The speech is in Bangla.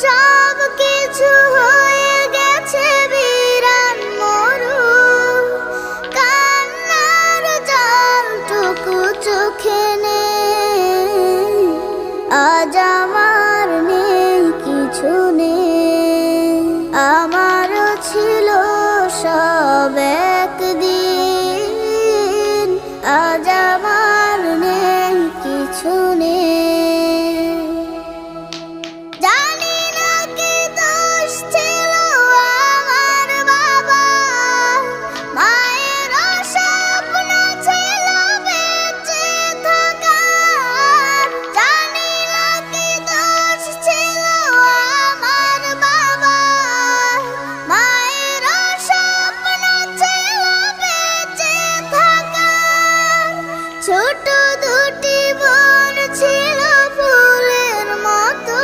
সব কিছু হয়ে গেছে বিরান মরু, কান্নার জলটুকু চোখে নেই। আজ আমার নেই কিছু নেই, আমারও ছিল সব একদিন। আজ আমার নেই কিছু নেই। জানি না কি দোষ ছিল আমার বাবা, মায়ের স্বপ্ন ছিল বেঁচে থাকার। জানি না কি দোষ ছিল আমার বাবা, মায়ের স্বপ্ন ছিল বেঁচে থাকার। ছোট দুটি বোন ছিল ফুলের মতো।